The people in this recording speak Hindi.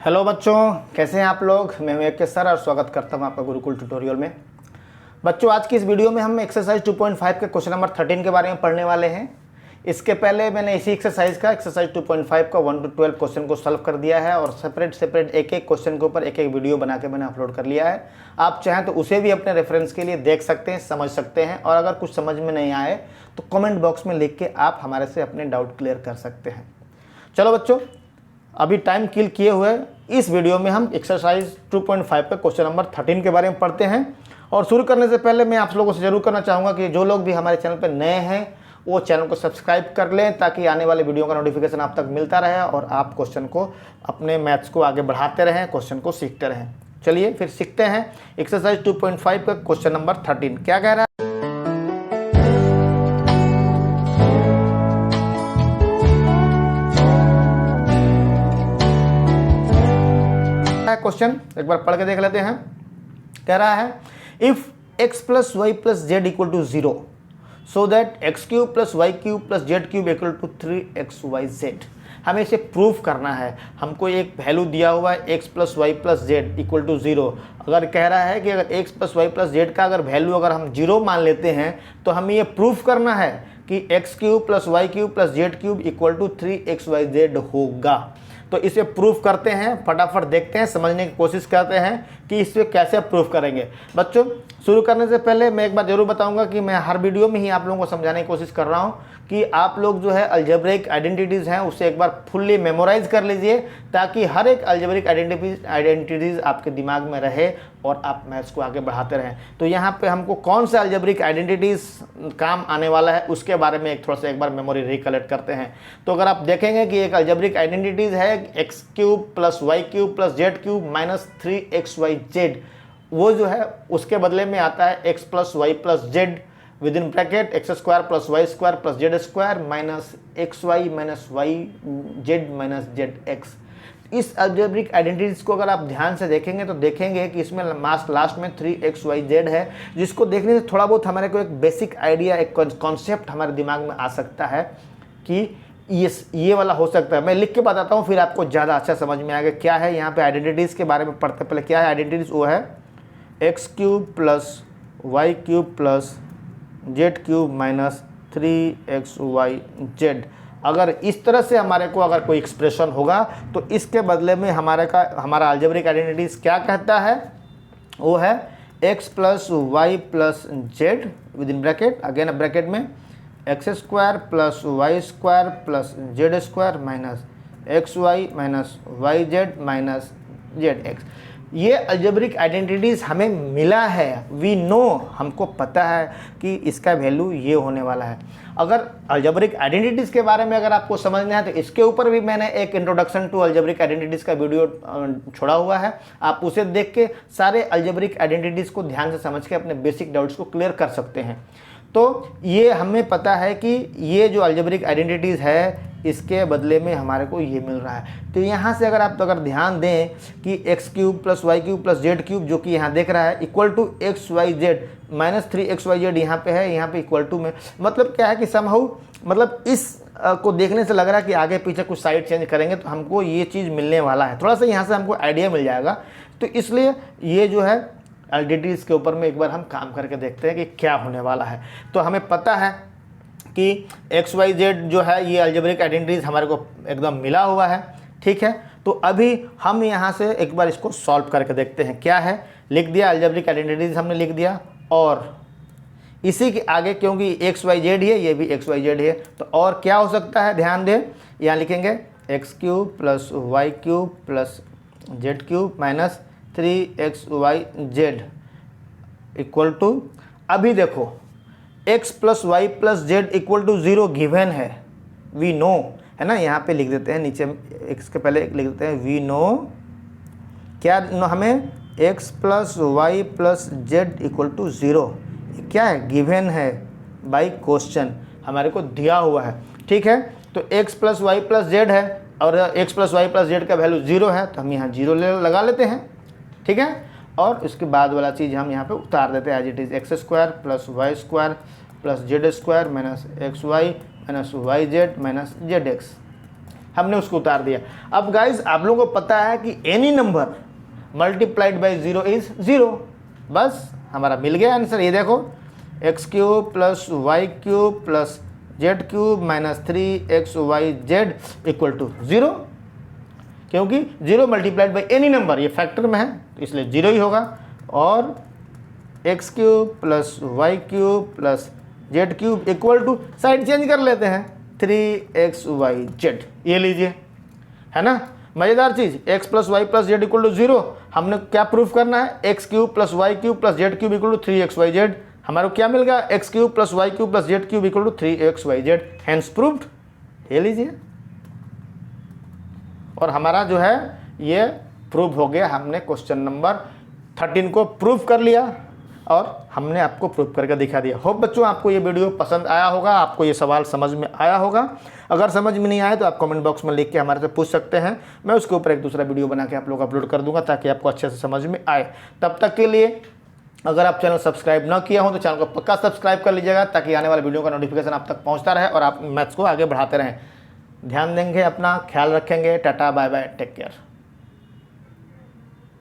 हेलो बच्चों, कैसे हैं आप लोग। मैं हूं के सर और स्वागत करता हूं आपका गुरुकुल ट्यूटोरियल में। बच्चों, आज की इस वीडियो में हम एक्सरसाइज 2.5 के क्वेश्चन नंबर 13 के बारे में पढ़ने वाले हैं। इसके पहले मैंने इसी एक्सरसाइज 2.5 का 1 to 12 क्वेश्चन को सॉल्व कर दिया है और सेपरेट एक एक क्वेश्चन के ऊपर एक एक वीडियो बना के मैंने अपलोड कर लिया है। आप चाहें तो उसे भी अपने रेफरेंस के लिए देख सकते हैं, समझ सकते हैं, और अगर कुछ समझ में नहीं आए तो कमेंट बॉक्स में लिख के आप हमारे से अपने डाउट क्लियर कर सकते हैं। चलो बच्चों, अभी टाइम किल किए हुए इस वीडियो में हम एक्सरसाइज 2.5 का क्वेश्चन नंबर 13 के बारे में पढ़ते हैं। और शुरू करने से पहले मैं आप लोगों से जरूर करना चाहूँगा कि जो लोग भी हमारे चैनल पर नए हैं वो चैनल को सब्सक्राइब कर लें, ताकि आने वाले वीडियो का नोटिफिकेशन आप तक मिलता रहे और आप क्वेश्चन को अपने मैथ्स को आगे बढ़ाते रहें, क्वेश्चन को सीखते रहें। चलिए फिर सीखते हैं एक्सरसाइज 2.5 का क्वेश्चन नंबर 13 क्या कह रहा है। क्वेश्चन एक बार पढ़ के देख लेते हैं। कह रहा है if x plus Y plus Z equal to 0 so that X cube plus Y cube plus Z cube equal to 3xyz। हमें इसे प्रूफ करना है। हमको एक वैल्यू दिया हुआ है x plus Y plus Z equal to 0। अगर कह रहा है कि अगर x plus Y plus Z का अगर वैल्यू अगर हम 0 मान लेते हैं तो हमें ये प्रूफ करना है कि X cube plus Y cube plus Z cube equal to 3xyz होगा। तो इसे प्रूफ करते हैं, फटाफट देखते हैं, समझने की कोशिश करते हैं कि इसे कैसे प्रूफ करेंगे। बच्चों, शुरू करने से पहले मैं एक बात जरूर बताऊंगा कि मैं हर वीडियो में ही आप लोगों को समझाने की कोशिश कर रहा हूं कि आप लोग जो है अलजेब्रिक आइडेंटिटीज़ हैं उसे एक बार फुल्ली मेमोराइज कर लीजिए, ताकि हर एक अलजेब्रिक आइडेंटिटीज़ आपके दिमाग में रहे और आप मैथ्स को आगे बढ़ाते रहें। तो यहाँ पे हमको कौन सा अलजेब्रिक आइडेंटिटीज़ काम आने वाला है उसके बारे में एक बार मेमोरी रिकलेक्ट करते हैं। तो अगर आप देखेंगे कि एक अलजेब्रिक आइडेंटिटीज़ है X cube plus Y cube plus Z cube minus 3xyz, वो जो है उसके बदले में आता है X plus Y plus Z within bracket X square plus Y square plus Z square minus X Y minus Y Z minus Z X. इस अलजेब्रिक आइडेंटिटीज को अगर आप ध्यान से देखेंगे तो देखेंगे कि इसमें लास्ट में 3xyz है, जिसको देखने से थोड़ा बहुत हमारे को एक बेसिक आइडिया, एक कॉन्सेप्ट हमारे दिमाग में आ सकता है कि ये वाला हो सकता है। मैं लिख के बताता हूँ, फिर आपको ज़्यादा अच्छा समझ में आएगा क्या है। यहाँ पे आइडेंटिटीज़ के बारे में पढ़ते पहले क्या है आइडेंटिटीज़, वो है X cube plus Y cube plus Z cube minus 3xyz। अगर इस तरह से हमारे को अगर कोई एक्सप्रेशन होगा तो इसके बदले में हमारा अलजेब्रिक आइडेंटिटीज़ क्या कहता है, वो है x plus Y plus Z within bracket, again bracket में X square plus Y square plus Z square minus X Y minus Y Z minus Z X. ये अलजेब्रिक आइडेंटिटीज़ हमें मिला है, वी नो, हमको पता है कि इसका वैल्यू ये होने वाला है। अगर अलजेब्रिक आइडेंटिटीज़ के बारे में अगर आपको समझना है तो इसके ऊपर भी मैंने एक इंट्रोडक्शन टू अलजेब्रिक आइडेंटिटीज़ का वीडियो छोड़ा हुआ है, आप उसे देख के सारे अलजेब्रिक आइडेंटिटीज़ को ध्यान से समझ के अपने बेसिक डाउट्स को क्लियर कर सकते हैं। तो ये हमें पता है कि ये जो अलजेब्रिक आइडेंटिटीज़ है इसके बदले में हमारे को ये मिल रहा है। तो यहाँ से अगर ध्यान दें कि X cube plus Y cube plus Z cube जो कि यहाँ देख रहा है equal to xyz minus 3xyz यहाँ पे है, यहाँ पे इक्वल टू में मतलब क्या है कि समहाउ मतलब इस को देखने से लग रहा है कि आगे पीछे कुछ साइड चेंज करेंगे तो हमको ये चीज़ मिलने वाला है। थोड़ा सा यहाँ से हमको आइडिया मिल जाएगा। तो इसलिए ये जो है आइडेंटिटीज़ के ऊपर में एक बार हम काम करके देखते हैं कि क्या होने वाला है। तो हमें पता है कि xyz जो है ये अलजेब्रिक आइडेंटिटीज़ हमारे को एकदम मिला हुआ है, ठीक है। तो अभी हम यहाँ से एक बार इसको सॉल्व करके देखते हैं क्या है। लिख दिया अलजेब्रिक आइडेंटिटीज़ हमने लिख दिया, और इसी के आगे क्योंकि xyz है ये भी xyz है तो और क्या हो सकता है ध्यान दें, यहाँ लिखेंगे X cube plus Y cube plus Z cube minus 3xyz equal to, अभी देखो x plus Y plus Z equal to 0 given है, वी नो, है ना। यहाँ पे लिख देते हैं नीचे x के पहले लिख देते हैं वी नो, क्या नो हमें x plus Y plus Z equal to 0 क्या है, गिवन है बाई क्वेश्चन, हमारे को दिया हुआ है, ठीक है। तो x plus Y plus Z है और x plus Y plus Z का वैल्यू 0 है तो हम यहाँ 0 लगा लेते हैं, ठीक है। और उसके बाद वाला चीज़ हम यहाँ पे उतार देते हैं as it is X square plus Y square plus Z square minus X Y minus Y Z minus Z X. हमने उसको उतार दिया। अब गाइज आप लोगों को पता है कि any number multiplied by 0 is 0, बस हमारा मिल गया आंसर। ये देखो x³ plus y³ plus z³ minus 3xyz equal to 0, क्योंकि 0 मल्टीप्लाइड बाई एनी नंबर, ये फैक्टर में है तो इसलिए 0 ही होगा। और x³ plus y³ plus z³ equal to, side change कर लेते हैं, 3xyz, ये लीजिए, है ना मज़ेदार चीज़। x plus Y plus Z equal to 0, हमने क्या प्रूफ करना है, x³ plus y³ plus z³ equal to 3xyz। हमारे को क्या मिल गया, x³ plus y³ plus z³ equal to 3xyz, hence proved, ये लीजिए। और हमारा जो है ये प्रूव हो गया, हमने क्वेश्चन नंबर 13 को प्रूव कर लिया और हमने आपको प्रूव करके दिखा दिया। होप बच्चों आपको ये वीडियो पसंद आया होगा, आपको ये सवाल समझ में आया होगा। अगर समझ में नहीं आए तो आप कमेंट बॉक्स में लिख के हमारे से पूछ सकते हैं, मैं उसके ऊपर एक दूसरा वीडियो बना के आप लोग अपलोड कर दूंगा ताकि आपको अच्छे से समझ में आए। तब तक के लिए अगर आप चैनल सब्सक्राइब ना किया हो तो चैनल को पक्का सब्सक्राइब कर लीजिएगा ताकि आने वाले वीडियो का नोटिफिकेशन आप तक पहुँचता रहे और आप मैथ्स को आगे बढ़ाते रहें। ध्यान देंगे, अपना ख्याल रखेंगे। Tata bye bye, take care.